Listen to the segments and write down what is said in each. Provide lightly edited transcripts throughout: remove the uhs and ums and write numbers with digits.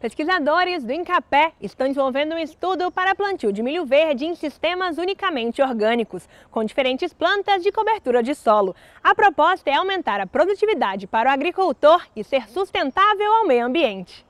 Pesquisadores do INCAPé estão desenvolvendo um estudo para plantio de milho verde em sistemas unicamente orgânicos, com diferentes plantas de cobertura de solo. A proposta é aumentar a produtividade para o agricultor e ser sustentável ao meio ambiente.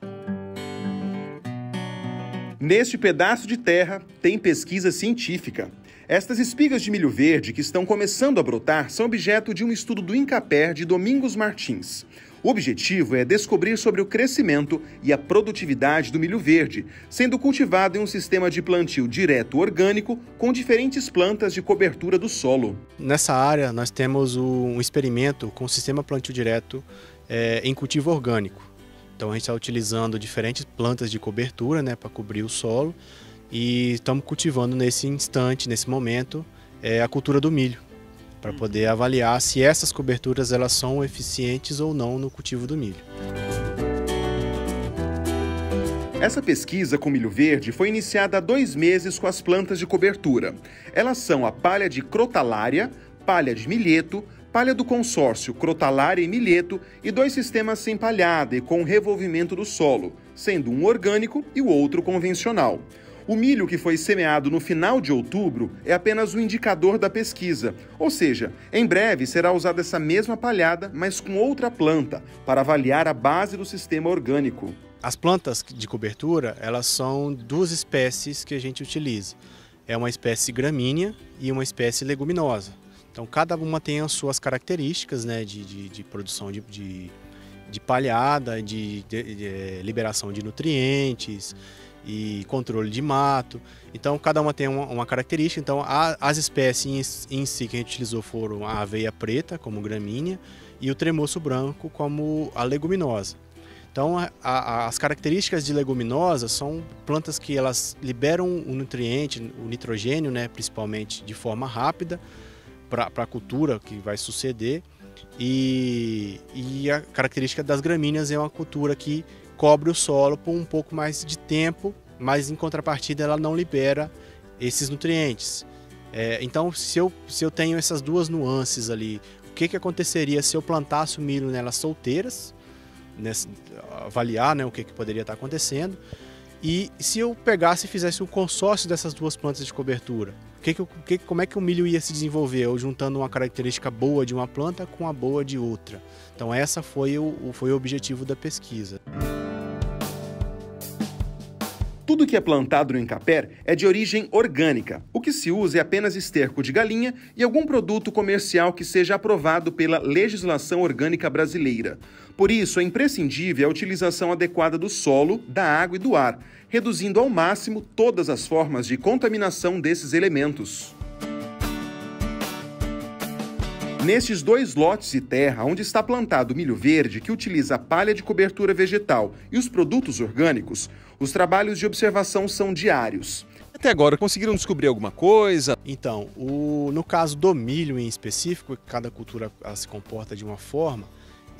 Neste pedaço de terra tem pesquisa científica. Estas espigas de milho verde que estão começando a brotar são objeto de um estudo do INCAPé de Domingos Martins. O objetivo é descobrir sobre o crescimento e a produtividade do milho verde, sendo cultivado em um sistema de plantio direto orgânico com diferentes plantas de cobertura do solo. Nessa área nós temos um experimento com o sistema plantio direto em cultivo orgânico. Então a gente está utilizando diferentes plantas de cobertura, para cobrir o solo, e estamos cultivando nesse instante, nesse momento, a cultura do milho, para poder avaliar se essas coberturas elas são eficientes ou não no cultivo do milho. Essa pesquisa com milho verde foi iniciada há 2 meses com as plantas de cobertura. Elas são a palha de crotalária, palha de milheto, palha do consórcio crotalária e milheto e 2 sistemas sem palhada e com revolvimento do solo, sendo um orgânico e o outro convencional. O milho que foi semeado no final de outubro é apenas um indicador da pesquisa, ou seja, em breve será usada essa mesma palhada, mas com outra planta, para avaliar a base do sistema orgânico. As plantas de cobertura, elas são 2 espécies que a gente utiliza. É uma espécie gramínea e uma espécie leguminosa. Então cada uma tem as suas características, de produção de palhada, de liberação de nutrientes e controle de mato. Então cada uma tem uma característica. Então as espécies em si que a gente utilizou foram a aveia preta como gramínea e o tremoço branco como a leguminosa. Então as características de leguminosa são plantas que elas liberam o nutriente, o nitrogênio, principalmente de forma rápida para a cultura que vai suceder, e a característica das gramíneas é uma cultura que cobre o solo por um pouco mais de tempo, mas em contrapartida ela não libera esses nutrientes. Então se eu tenho essas 2 nuances ali, o que aconteceria se eu plantasse o milho nelas solteiras, avaliar o que poderia estar acontecendo, e se eu pegasse e fizesse um consórcio dessas 2 plantas de cobertura, como é que o milho ia se desenvolver, ou juntando uma característica boa de uma planta com a boa de outra. Então essa foi o objetivo da pesquisa. Tudo que é plantado no INCAPé é de origem orgânica. O que se usa é apenas esterco de galinha e algum produto comercial que seja aprovado pela legislação orgânica brasileira. Por isso, é imprescindível a utilização adequada do solo, da água e do ar, reduzindo ao máximo todas as formas de contaminação desses elementos. Nestes 2 lotes de terra onde está plantado o milho verde, que utiliza a palha de cobertura vegetal e os produtos orgânicos, os trabalhos de observação são diários. Até agora, conseguiram descobrir alguma coisa? Então, no caso do milho em específico, cada cultura se comporta de uma forma,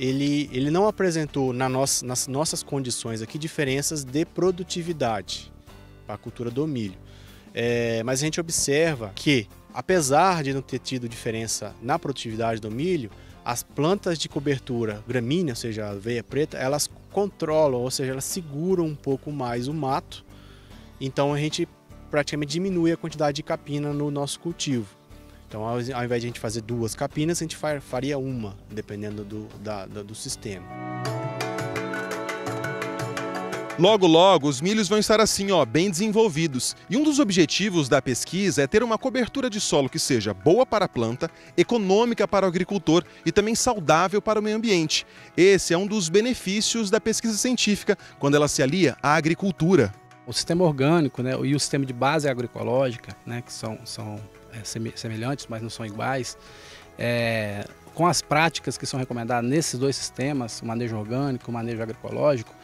ele não apresentou nas nossas condições aqui diferenças de produtividade para a cultura do milho. Mas a gente observa que, apesar de não ter tido diferença na produtividade do milho, as plantas de cobertura gramínea, ou seja, a aveia preta, elas controlam, ou seja, elas seguram um pouco mais o mato. Então a gente praticamente diminui a quantidade de capina no nosso cultivo. Então ao invés de a gente fazer 2 capinas, a gente faria 1, dependendo do sistema. Logo, logo, os milhos vão estar assim, bem desenvolvidos. E um dos objetivos da pesquisa é ter uma cobertura de solo que seja boa para a planta, econômica para o agricultor e também saudável para o meio ambiente. Esse é um dos benefícios da pesquisa científica, quando ela se alia à agricultura. O sistema orgânico, e o sistema de base agroecológica, que são semelhantes, mas não são iguais, com as práticas que são recomendadas nesses 2 sistemas, o manejo orgânico, o manejo agroecológico,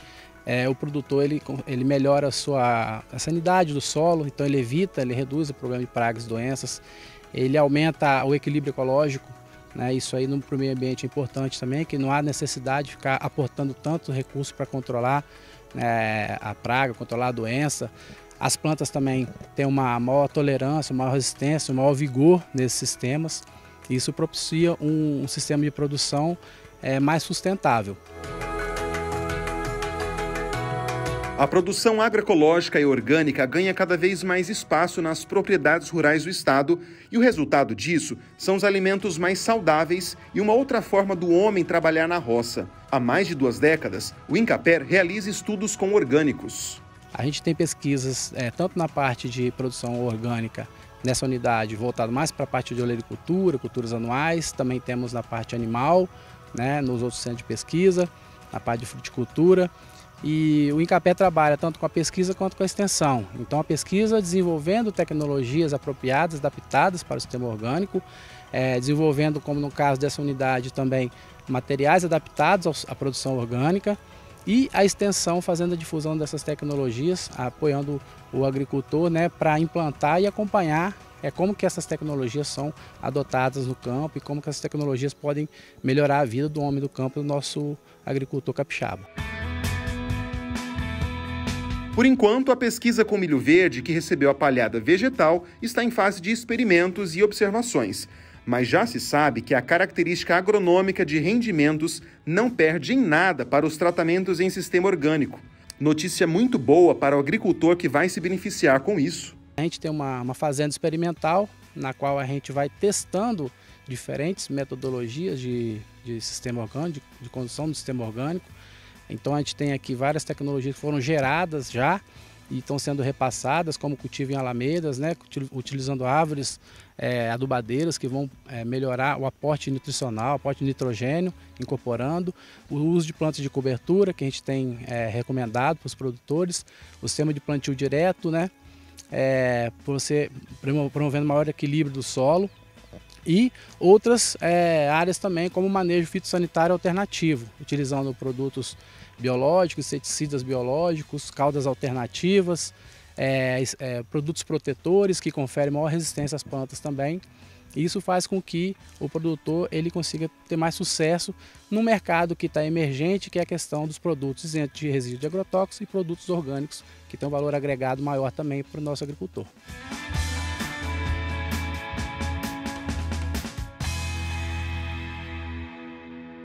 o produtor ele melhora a sanidade do solo, então ele reduz o problema de pragas e doenças, ele aumenta o equilíbrio ecológico, isso aí no meio ambiente é importante também, que não há necessidade de ficar aportando tanto recurso para controlar a praga, controlar a doença. As plantas também têm uma maior tolerância, uma maior resistência, um maior vigor nesses sistemas. Isso propicia um sistema de produção mais sustentável. A produção agroecológica e orgânica ganha cada vez mais espaço nas propriedades rurais do estado e o resultado disso são os alimentos mais saudáveis e uma outra forma do homem trabalhar na roça. Há mais de 2 décadas, o INCAPER realiza estudos com orgânicos. A gente tem pesquisas tanto na parte de produção orgânica, nessa unidade voltada mais para a parte de olericultura, culturas anuais, também temos na parte animal, né, nos outros centros de pesquisa, na parte de fruticultura. E o INCAPER trabalha tanto com a pesquisa quanto com a extensão. Então a pesquisa desenvolvendo tecnologias apropriadas, adaptadas para o sistema orgânico, desenvolvendo, como no caso dessa unidade também, materiais adaptados à produção orgânica, e a extensão fazendo a difusão dessas tecnologias, apoiando o agricultor, né, para implantar e acompanhar como que essas tecnologias são adotadas no campo e como que essas tecnologias podem melhorar a vida do homem do campo, do nosso agricultor capixaba. Por enquanto, a pesquisa com milho verde, que recebeu a palhada vegetal, está em fase de experimentos e observações. Mas já se sabe que a característica agronômica de rendimentos não perde em nada para os tratamentos em sistema orgânico. Notícia muito boa para o agricultor que vai se beneficiar com isso. A gente tem uma fazenda experimental, na qual a gente vai testando diferentes metodologias de sistema orgânico, de condução do sistema orgânico. Então a gente tem aqui várias tecnologias que foram geradas já e estão sendo repassadas, como cultivo em alamedas, né, utilizando árvores adubadeiras que vão melhorar o aporte nutricional, o aporte de nitrogênio, incorporando o uso de plantas de cobertura, que a gente tem recomendado para os produtores, o sistema de plantio direto, né, promovendo maior equilíbrio do solo, e outras áreas também, como o manejo fitossanitário alternativo, utilizando produtos biológicos, inseticidas biológicos, caudas alternativas, produtos protetores que conferem maior resistência às plantas também. E isso faz com que o produtor ele consiga ter mais sucesso no mercado que está emergente, que é a questão dos produtos isentos de resíduos de agrotóxicos e produtos orgânicos, que tem um valor agregado maior também para o nosso agricultor.